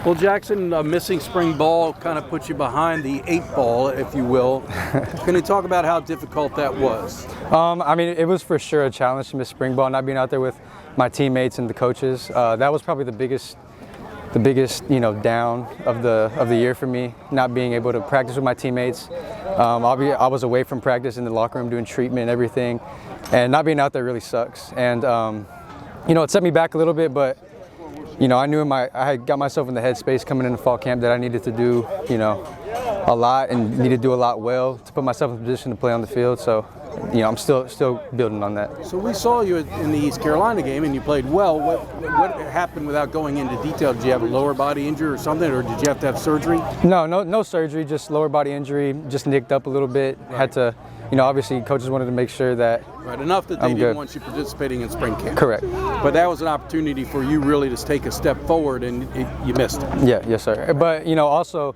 Well, Jackson, missing spring ball kind of put you behind the 8 ball, if you will. Can you talk about how difficult that was? I mean, it was for sure a challenge to miss spring ball, not being out there with my teammates and the coaches. That was probably the biggest down of the year for me, not being able to practice with my teammates. I was away from practice in the locker room doing treatment and everything, and not being out there really sucks. And it set me back a little bit, but I knew I had got myself in the headspace coming into fall camp that I needed to do a lot and needed to do a lot well to put myself in a position to play on the field. So I'm still building on that. So we saw you in the East Carolina game and you played well. What happened without going into detail? Did you have a lower body injury or something, or did you have to have surgery? No surgery, just lower body injury, just nicked up a little bit. Right. Had to, obviously coaches wanted to make sure that enough that they didn't want you participating in spring camp. Correct. But that was an opportunity for you really to take a step forward, and you missed it. Yeah, yes sir. But also,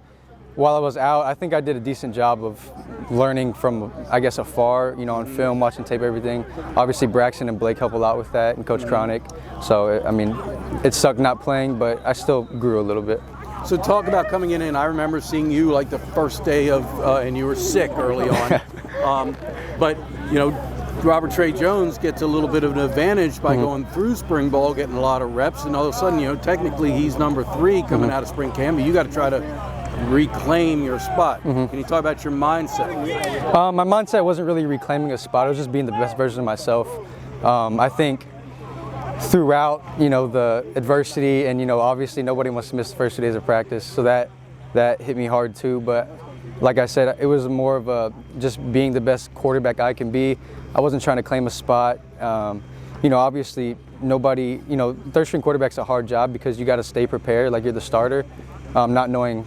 while I was out, I think I did a decent job of learning from, I guess, afar, on film, watching tape, everything. Obviously, Braxton and Blake helped a lot with that, and Coach Chronic. So, it sucked not playing, but I still grew a little bit. So talk about coming in, and I remember seeing you like the first day of, and you were sick early on. But, Robert Trey Jones gets a little bit of an advantage by going through spring ball, getting a lot of reps, and all of a sudden, technically he's number 3 coming out of spring camp, but you got to try to reclaim your spot. Can you talk about your mindset? My mindset wasn't really reclaiming a spot. I was just being the best version of myself. I think throughout, the adversity, and obviously nobody wants to miss the first 2 days of practice, so that hit me hard too. But like I said, it was more of just being the best quarterback I can be. I wasn't trying to claim a spot. Obviously nobody, third string quarterback's a hard job because you got to stay prepared like you're the starter, not knowing,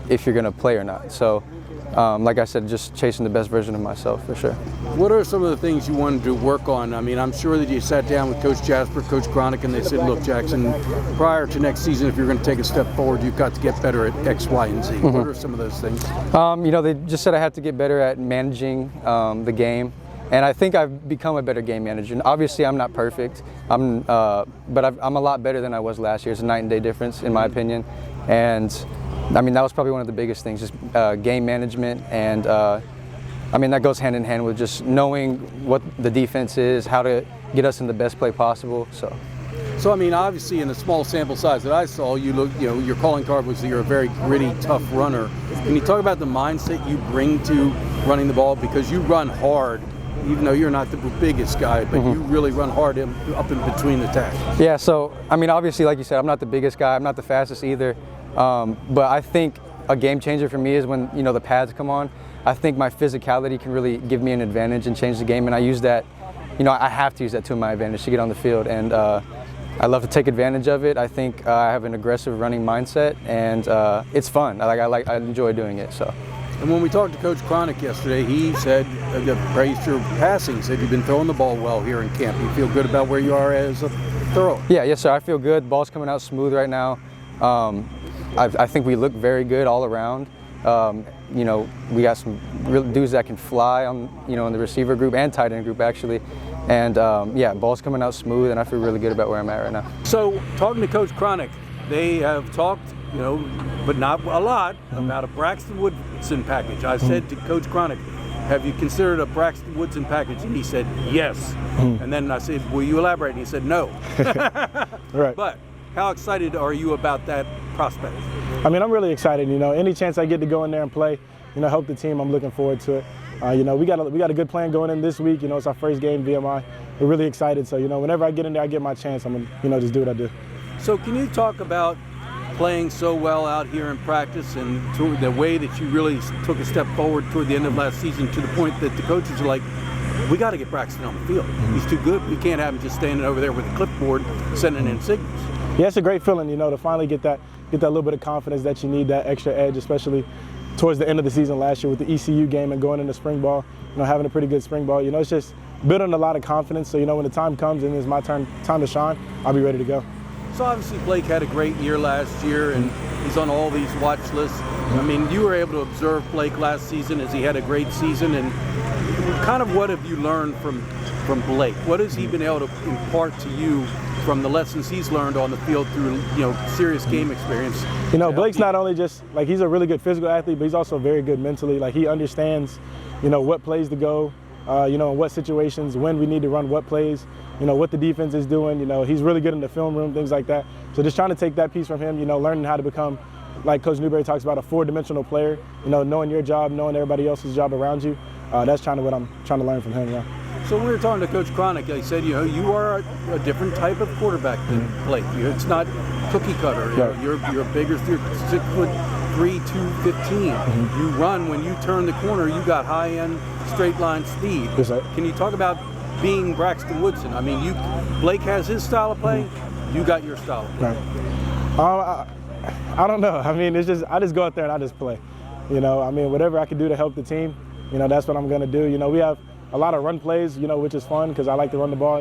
if you're going to play or not. So, like I said, just chasing the best version of myself for sure. What are some of the things you wanted to work on? I mean, I'm sure that you sat down with Coach Jasper, Coach Chronic, and they said, look, Jackson, prior to next season, if you're going to take a step forward, you've got to get better at X, Y, and Z. What are some of those things? They just said I had to get better at managing the game. And I think I've become a better game manager. And obviously, I'm not perfect, but I'm a lot better than I was last year. It's a night and day difference, in my opinion. And that was probably one of the biggest things, just game management. And that goes hand in hand with just knowing what the defense is, how to get us in the best play possible. So obviously, in the small sample size that I saw, you look, your calling card was that you're a very gritty, tough runner. Can you talk about the mindset you bring to running the ball? Because you run hard, even though you're not the biggest guy, but you really run hard up in between the tackles. Yeah, so, obviously, like you said, I'm not the biggest guy. I'm not the fastest either. But I think a game changer for me is when, the pads come on. I think my physicality can really give me an advantage and change the game, and I use that, I have to use that to my advantage to get on the field, and I love to take advantage of it. I think I have an aggressive running mindset, and it's fun. I enjoy doing it, so. And when we talked to Coach Chronic yesterday, he said, praised your passing. He said you've been throwing the ball well here in camp. You feel good about where you are as a thrower? Yeah, yes, sir. I feel good. The ball's coming out smooth right now. I think we look very good all around. We got some real dudes that can fly on, in the receiver group and tight end group actually. And ball's coming out smooth, and I feel really good about where I'm at right now. So, talking to Coach Chronic, they have talked, but not a lot, about a Braxton Woodson package. I said to Coach Chronic, have you considered a Braxton Woodson package? And he said, yes. And then I said, will you elaborate? And he said, no. Right. But how excited are you about that prospect? I'm really excited. Any chance I get to go in there and play, help the team, I'm looking forward to it. We got a good plan going in this week. It's our first game, VMI. We're really excited. So, whenever I get in there, I get my chance. I'm gonna, just do what I do. So can you talk about playing so well out here in practice and the way that you really took a step forward toward the end of last season, to the point that the coaches are like, we got to get Braxton on the field. He's too good. We can't have him just standing over there with a clipboard sending in signals. Yeah, it's a great feeling, to finally get that little bit of confidence that you need, that extra edge, especially towards the end of the season last year with the ECU game and going into spring ball, having a pretty good spring ball. It's just building a lot of confidence. So, when the time comes and it's my time to shine, I'll be ready to go. So obviously Blake had a great year last year, and he's on all these watch lists. You were able to observe Blake last season as he had a great season, and kind of what have you learned from Blake? What has he been able to impart to you from the lessons he's learned on the field through, serious game experience. Blake's not only just, like, he's a really good physical athlete, but he's also very good mentally. Like, he understands, what plays to go, in what situations, when we need to run what plays, what the defense is doing. He's really good in the film room, things like that. So just trying to take that piece from him, learning how to become, like Coach Newberry talks about, a four-dimensional player, knowing your job, knowing everybody else's job around you. That's kind of what I'm trying to learn from him, yeah. So when we were talking to Coach Cronick, he said, you are a different type of quarterback than Blake. It's not cookie cutter. You're bigger. You're 6'3", 215. You run when you turn the corner. You got high-end straight line speed. Yes, sir. Can you talk about being Braxton Woodson? I mean, Blake has his style of play. You got your style of play. Right. I don't know. I mean, I just go out there and I just play. Whatever I can do to help the team, that's what I'm going to do. We have a lot of run plays, which is fun because I like to run the ball,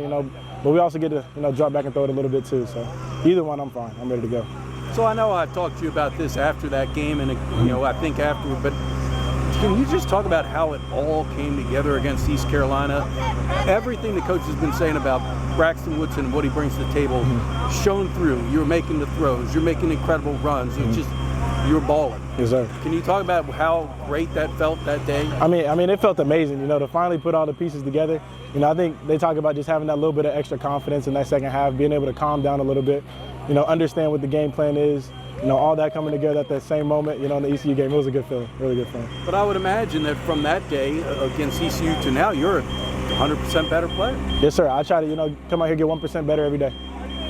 but we also get to, drop back and throw it a little bit too. So either one, I'm fine. I'm ready to go. So I know I talked to you about this after that game, and I think afterward, but can you just talk about how it all came together against East Carolina? Everything the coach has been saying about Braxton Woodson and what he brings to the table, shown through. You're making the throws. You're making incredible runs. It's you're balling. Yes, sir. Can you talk about how great that felt that day? I mean, it felt amazing, to finally put all the pieces together. I think they talk about just having that little bit of extra confidence in that second half, being able to calm down a little bit, understand what the game plan is, all that coming together at that same moment, in the ECU game. It was a good feeling, really good feeling. But I would imagine that from that day against ECU to now, you're a 100% better player. Yes, sir. I try to, come out here, get 1% better every day.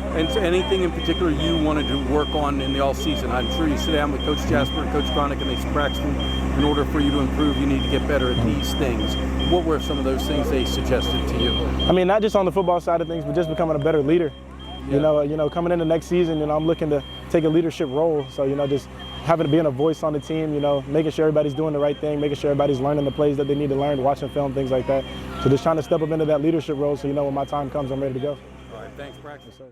And anything in particular you wanted to work on in the all season? I'm sure you sit down with Coach Jasper and Coach Cronick and they say, Braxton, in order for you to improve, you need to get better at these things. What were some of those things they suggested to you? I mean, not just on the football side of things, but just becoming a better leader. Yeah. Coming into next season, I'm looking to take a leadership role. So, just having to be a voice on the team, making sure everybody's doing the right thing, making sure everybody's learning the plays that they need to learn, watching film, things like that. So just trying to step up into that leadership role so, when my time comes, I'm ready to go. All right, thanks, Braxton. Yes, sir.